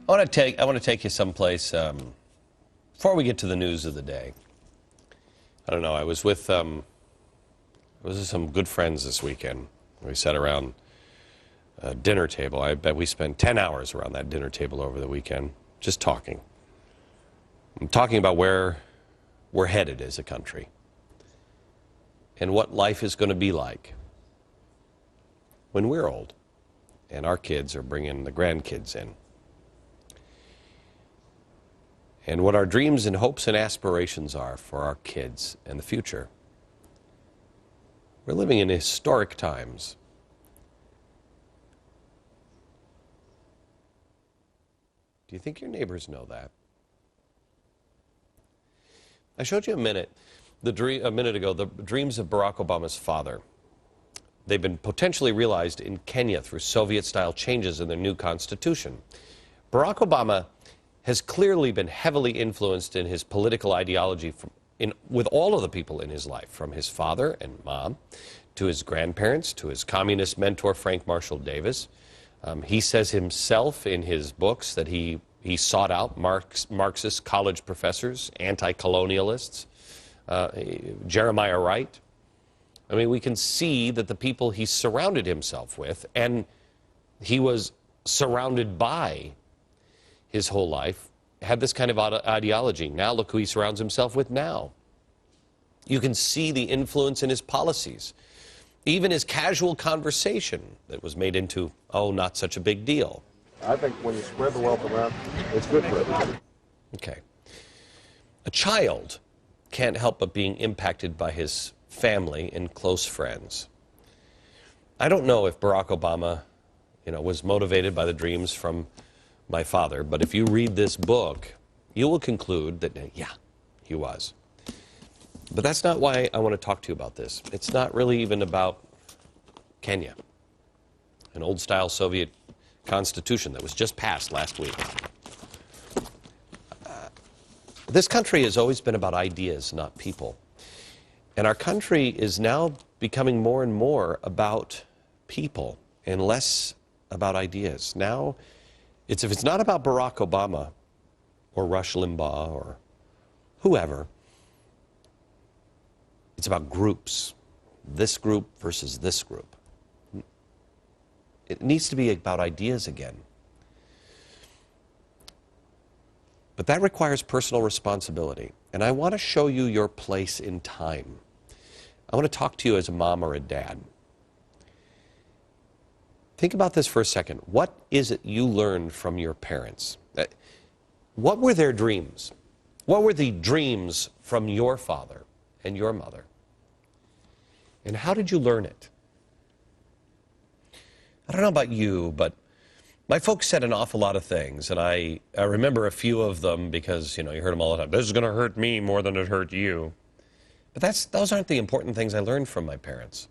I want to take you someplace before we get to the news of the day. I don't know. I was with some good friends this weekend. We sat around a dinner table. I bet we spent 10 hours around that dinner table over the weekend, just talking. I'm talking about where we're headed as a country and what life is going to be like when we're old and our kids are bringing the grandkids in. And what our dreams and hopes and aspirations are for our kids and the future. We're living in historic times. Do you think your neighbors know that? I showed you a minute ago the dreams of Barack Obama's father. They've been potentially realized in Kenya through Soviet-style changes in their new constitution. Barack Obama has clearly been heavily influenced in his political ideology with all of the people in his life, from his father and mom, to his grandparents, to his communist mentor, Frank Marshall Davis. He says himself in his books that he sought out Marxist college professors, anti-colonialists, Jeremiah Wright. I mean, we can see that the people he surrounded himself with, and he was surrounded by his whole life, had this kind of ideology. Now look who he surrounds himself with now. You can see the influence in his policies. Even his casual conversation that was made into, oh, not such a big deal. I think when you spread the wealth around, it's good for everybody. Okay. A child can't help but being impacted by his family and close friends. I don't know if Barack Obama, was motivated by the dreams from my father, but if you read this book, you will conclude that, yeah, he was. But that's not why I want to talk to you about this. It's not really even about Kenya, an old-style Soviet constitution that was just passed last week. This country has always been about ideas, not people. And our country is now becoming more and more about people and less about ideas. Now, if it's not about Barack Obama or Rush Limbaugh or whoever, it's about groups. This group versus this group. It needs to be about ideas again. But that requires personal responsibility. And I want to show you your place in time. I want to talk to you as a mom or a dad. Think about this for a second. What is it you learned from your parents? What were their dreams? What were the dreams from your father and your mother? And how did you learn it? I don't know about you, but my folks said an awful lot of things, and I remember a few of them because, you heard them all the time. This is going to hurt me more than it hurt you. But those aren't the important things I learned from my parents.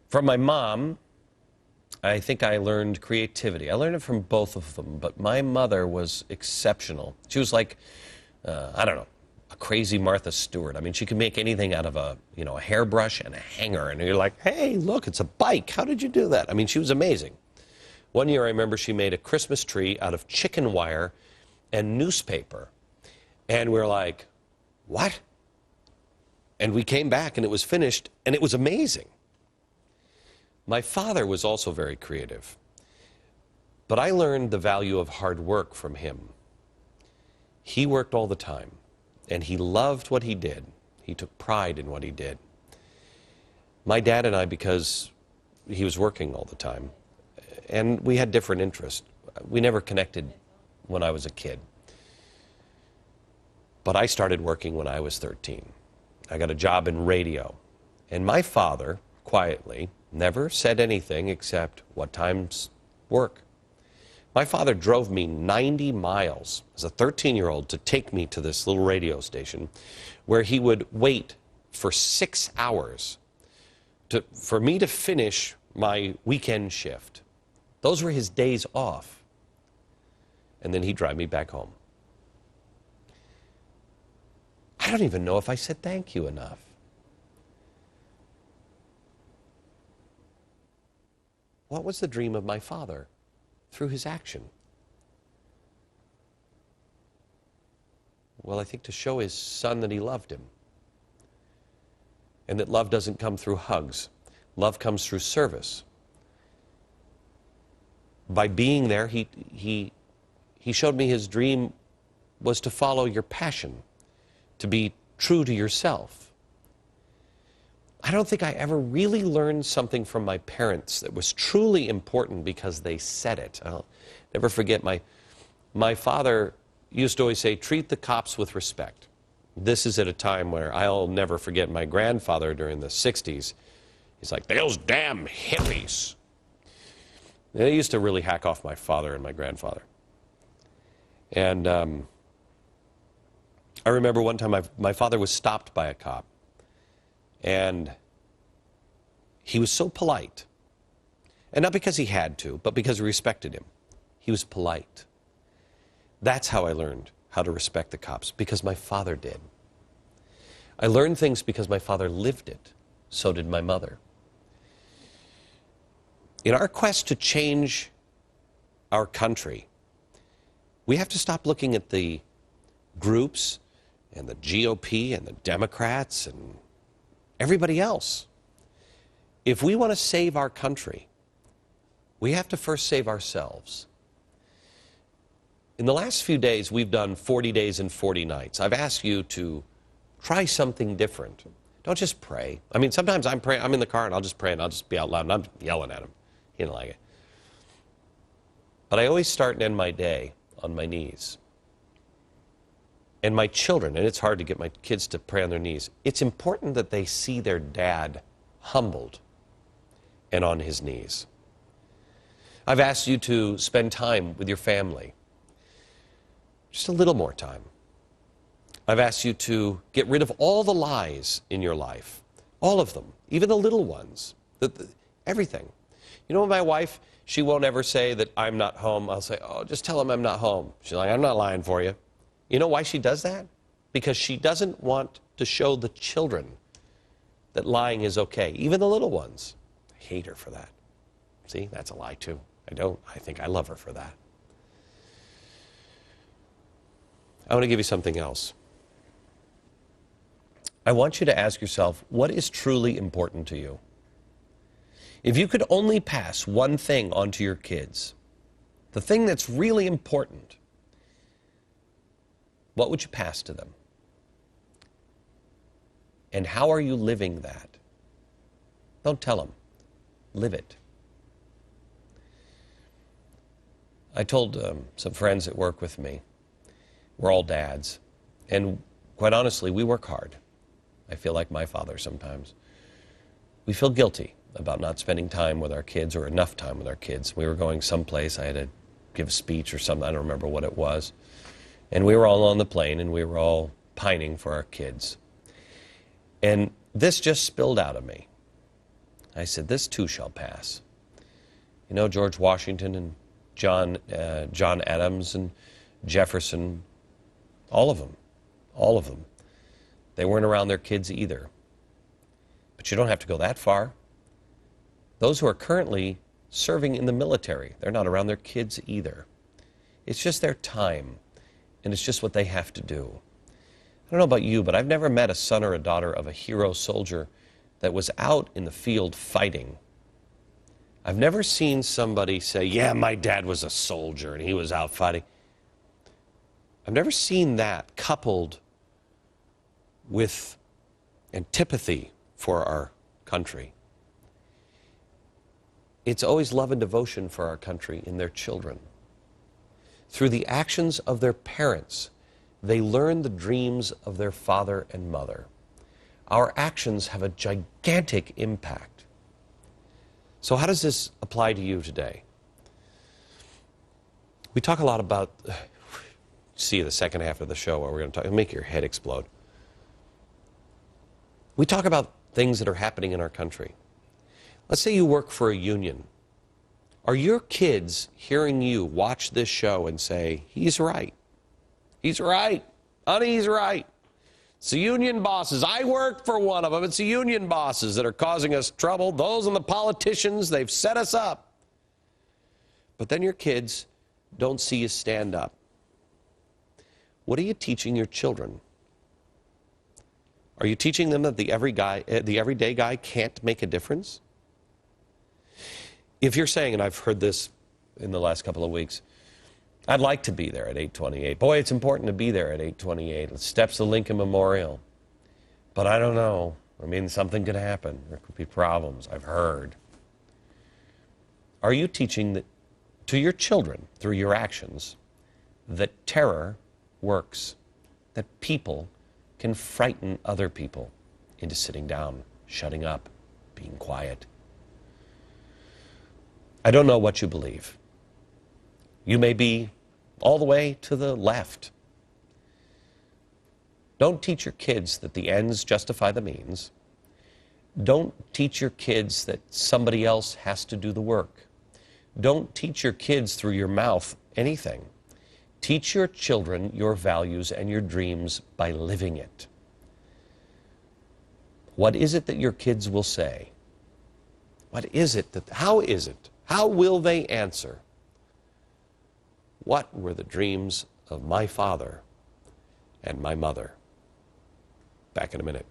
From my mom, I think I learned creativity. I learned it from both of them, but my mother was exceptional. She was like, I don't know, a crazy Martha Stewart. I mean, she could make anything out of a hairbrush and a hanger, and you're like, hey, look, it's a bike. How did you do that? I mean, she was amazing. One year I remember she made a Christmas tree out of chicken wire and newspaper, and we were like, what? And we came back, and it was finished, and it was amazing. My father was also very creative, but I learned the value of hard work from him. He worked all the time, and he loved what he did. He took pride in what he did. My dad and I, because he was working all the time, and we had different interests, we never connected when I was a kid. But I started working when I was 13. I got a job in radio, and my father, quietly, never said anything except, what time's work? My father drove me 90 miles as a 13-year-old to take me to this little radio station where he would wait for 6 hours for me to finish my weekend shift. Those were his days off. And then he'd drive me back home. I don't even know if I said thank you enough. What was the dream of my father? Through his action. Well, I think to show his son that he loved him. And that love doesn't come through hugs. Love comes through service. By being there, he showed me his dream was to follow your passion, to be true to yourself. I don't think I ever really learned something from my parents that was truly important because they said it. I'll never forget my father used to always say, treat the cops with respect. This is at a time where I'll never forget my grandfather during the 60s. He's like, those damn hippies. And they used to really hack off my father and my grandfather. And I remember one time my father was stopped by a cop. And he was so polite. And not because he had to, but because he respected him. He was polite. That's how I learned how to respect the cops, because my father did. I learned things because my father lived it. So did my mother. In our quest to change our country, we have to stop looking at the groups and the GOP and the Democrats and everybody else. If we want to save our country, we have to first save ourselves. In the last few days, we've done 40 days and 40 nights. I've asked you to try something different. Don't just pray. I mean, sometimes I'm praying, I'm in the car and I'll just pray and I'll just be out loud and I'm yelling at him. He didn't like it. But I always start and end my day on my knees. And my children, and it's hard to get my kids to pray on their knees, it's important that they see their dad humbled and on his knees. I've asked you to spend time with your family. Just a little more time. I've asked you to get rid of all the lies in your life. All of them. Even the little ones. Everything. You know, my wife, she won't ever say that I'm not home. I'll say, oh, just tell him I'm not home. She's like, I'm not lying for you. You know why she does that? Because she doesn't want to show the children that lying is okay. Even the little ones. I hate her for that. See, that's a lie too. I don't. I think I love her for that. I want to give you something else. I want you to ask yourself, what is truly important to you? If you could only pass one thing on to your kids, the thing that's really important, what would you pass to them? And how are you living that? Don't tell them. Live it. I told some friends that work with me, we're all dads, and quite honestly, we work hard. I feel like my father sometimes. We feel guilty about not spending time with our kids or enough time with our kids. We were going someplace, I had to give a speech or something, I don't remember what it was. And we were all on the plane and we were all pining for our kids. And this just spilled out of me. I said, this too shall pass. You know, George Washington and John Adams and Jefferson, all of them. They weren't around their kids either. But you don't have to go that far. Those who are currently serving in the military, they're not around their kids either. It's just their time, and it's just what they have to do. I don't know about you, but I've never met a son or a daughter of a hero soldier that was out in the field fighting. I've never seen somebody say, yeah, my dad was a soldier and he was out fighting. I've never seen that coupled with antipathy for our country. It's always love and devotion for our country in their children. Through the actions of their parents, they learn the dreams of their father and mother. Our actions have a gigantic impact. So how does this apply to you today? We talk a lot about, see the second half of the show where we're going to talk, make your head explode. We talk about things that are happening in our country. Let's say you work for a union. Are your kids hearing you watch this show and say, he's right. He's right. Honey, he's right. It's the union bosses. I worked for one of them. It's the union bosses that are causing us trouble. Those and the politicians, they've set us up. But then your kids don't see you stand up. What are you teaching your children? Are you teaching them that the everyday guy can't make a difference? If you're saying, and I've heard this in the last couple of weeks, I'd like to be there at 8:28. Boy, it's important to be there at 8:28. It steps the Lincoln Memorial. But I don't know. I mean, something could happen. There could be problems. I've heard. Are you teaching that to your children through your actions that terror works, that people can frighten other people into sitting down, shutting up, being quiet? I don't know what you believe. You may be all the way to the left. Don't teach your kids that the ends justify the means. Don't teach your kids that somebody else has to do the work. Don't teach your kids through your mouth anything. Teach your children your values and your dreams by living it. What is it that your kids will say? What is it that, how is it? How will they answer? What were the dreams of my father and my mother? Back in a minute.